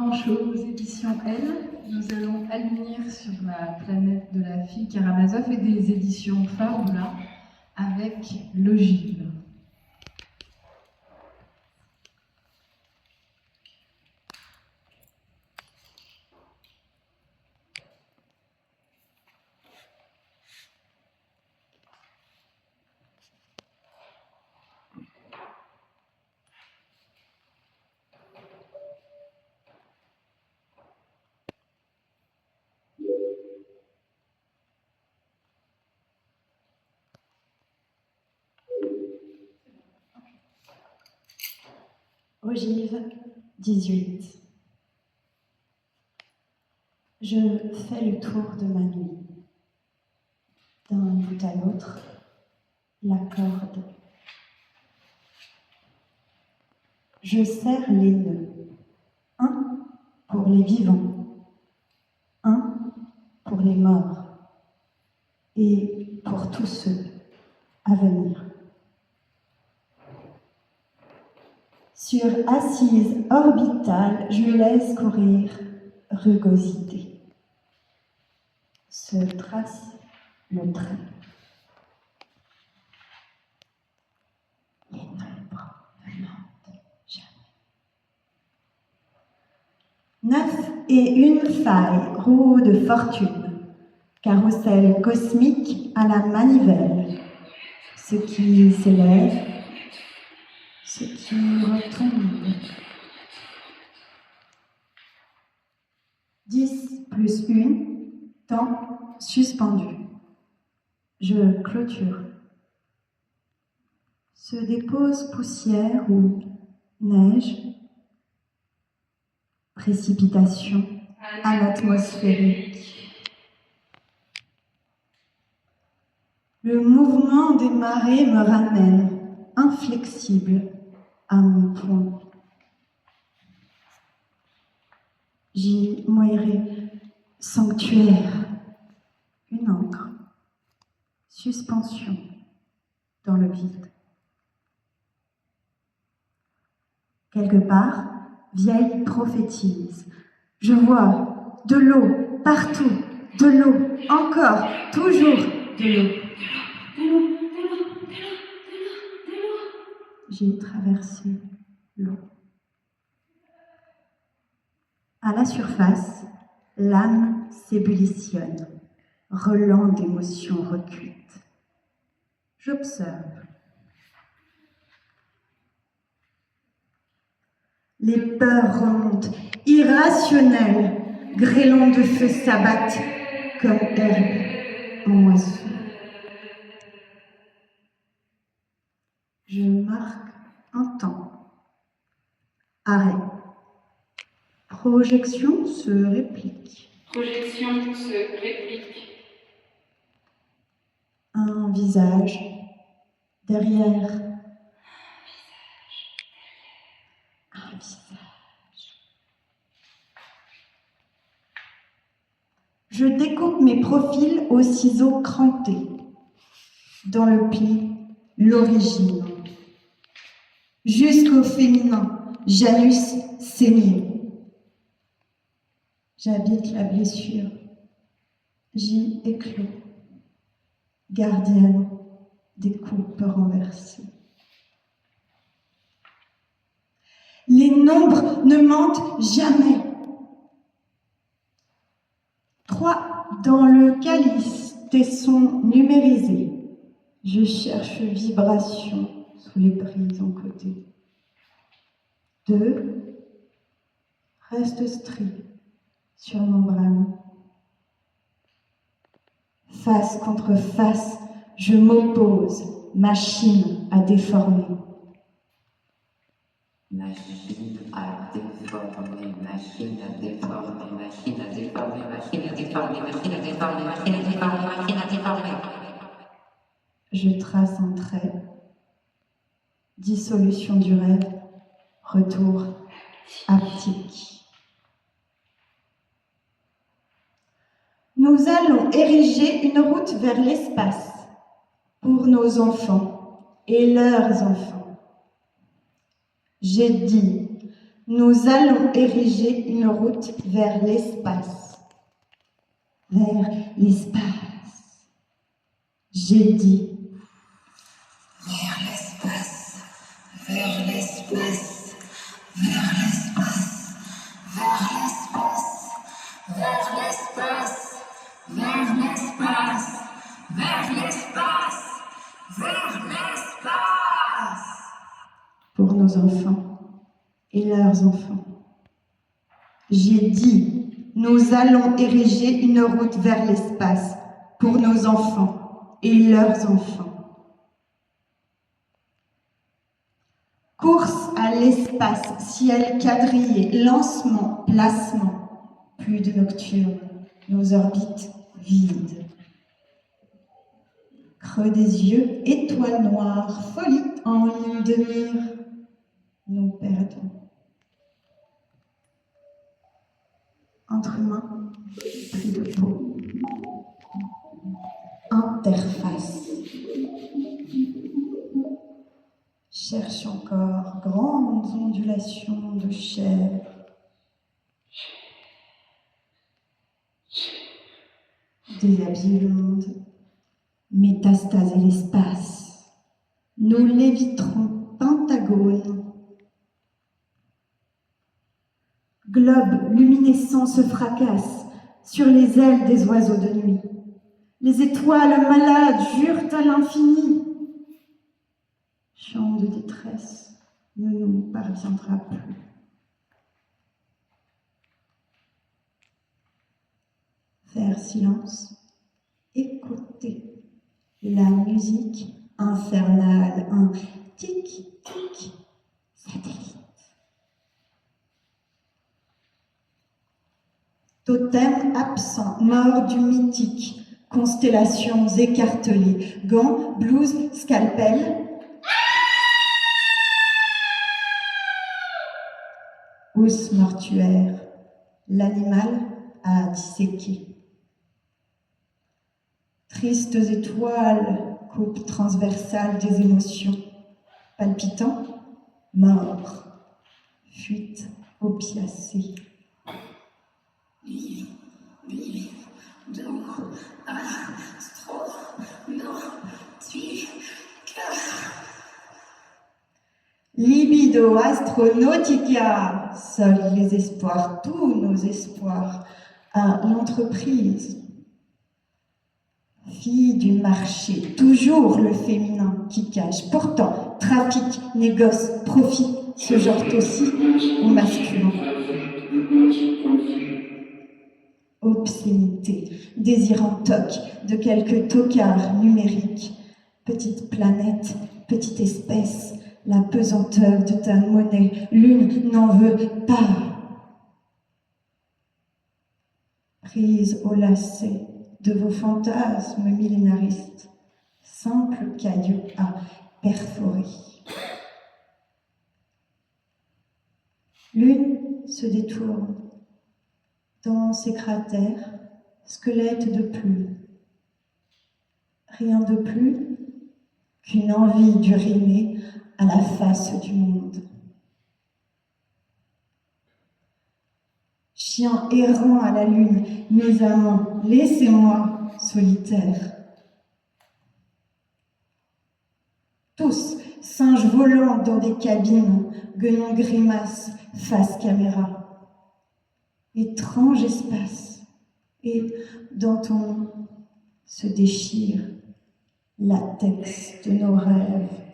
Blanche aux éditions Elle. Nous allons aligner sur la planète de la fille Karamazov et des éditions Fabula avec l'ogive. Ogive 18. Je fais le tour de ma nuit. D'un bout à l'autre, la corde. Je serre les nœuds. Un pour les vivants, un pour les morts, et pour tous ceux à venir. Sur assise orbitale, je laisse courir rugosité. Se trace le trait. Les nombres ne mentent jamais. 9 et une faille, roue de fortune, carrousel cosmique à la manivelle. Ce qui s'élève, ce qui retombe. 10 plus 1, temps suspendu. Je clôture. Se dépose poussière ou neige, précipitation anatmosphérique. Le mouvement des marées me ramène, inflexible, à mon point. J'y moillerai sanctuaire, une encre, suspension dans le vide. Quelque part, vieille prophétise. Je vois de l'eau partout, de l'eau, encore, toujours de l'eau. J'ai traversé l'eau. À la surface, l'âme s'ébullitionne, relent d'émotions recuites. J'observe. Les peurs remontent, irrationnelles, grêlons de feu s'abattent comme herbe en moisson. Je marque un temps. Arrêt. Projection se réplique. Projection se réplique. Un visage derrière. Un visage. Je découpe mes profils au ciseau crampé. Dans le pli, l'origine. Jusqu'au féminin, Janus saigné. J'habite la blessure. J'y éclos. Gardienne des coupes renversées. Les nombres ne mentent jamais. 3 dans le calice, tessons numérisés. Je cherche vibration sous les brises en côté. 2 reste strie sur membrane. Face contre face, je m'oppose, machine à déformer. Machine à déformer, machine à déformer, machine à déformer, machine à déformer, machine à déformer, machine à déformer, machine à déformer. Je trace un trait. Dissolution du rêve, retour haptique. Nous allons ériger une route vers l'espace pour nos enfants et leurs enfants. J'ai dit, nous allons ériger une route vers l'espace. Vers l'espace. J'ai dit. Vers l'espace, vers l'espace, vers l'espace, vers l'espace, vers l'espace, vers l'espace, vers l'espace, vers l'espace. Pour nos enfants et leurs enfants. J'ai dit, nous allons ériger une route vers l'espace pour nos enfants et leurs enfants. Course à l'espace, ciel quadrillé, lancement, placement, plus de nocturne, nos orbites vides. Creux des yeux, étoile noire, folie en ligne de mire, nous perdons. Entre mains, pris de peau. Interface. Cherche encore grandes ondulations de chair. Déshabiller le monde, métastaser l'espace. Nous léviterons pentagone. Globe luminescent se fracasse sur les ailes des oiseaux de nuit. Les étoiles malades jurent à l'infini. Chant de détresse ne nous parviendra plus. Faire silence, écouter la musique infernale, un tic-tic satellite. Totem absent, mort du mythique, constellations écartelées, gants, blouse, scalpel. Os mortuaire, l'animal à disséquer. Tristes étoiles, coupe transversale des émotions, palpitant, mort, fuite opiacée. Libido astronautica, seuls les espoirs, tous nos espoirs, à l'entreprise. Fille du marché, toujours le féminin qui cache. Pourtant, trafic, négoce, profit se genre aussi au masculin. Obscénité, désirant toc de quelques tocards numériques. Petite planète, petite espèce, la pesanteur de ta monnaie, l'une n'en veut pas. Prise au lacet de vos fantasmes millénaristes, simple caillou à perforer. L'une se détourne dans ses cratères, squelette de plume. Rien de plus qu'une envie d'uriner à la face du monde. Chien errant à la lune, mes amants, laissez-moi solitaire. Tous, singes volants dans des cabines, guenons grimaces, face caméra. Étrange espace, et dans ton nom se déchire latex de nos rêves.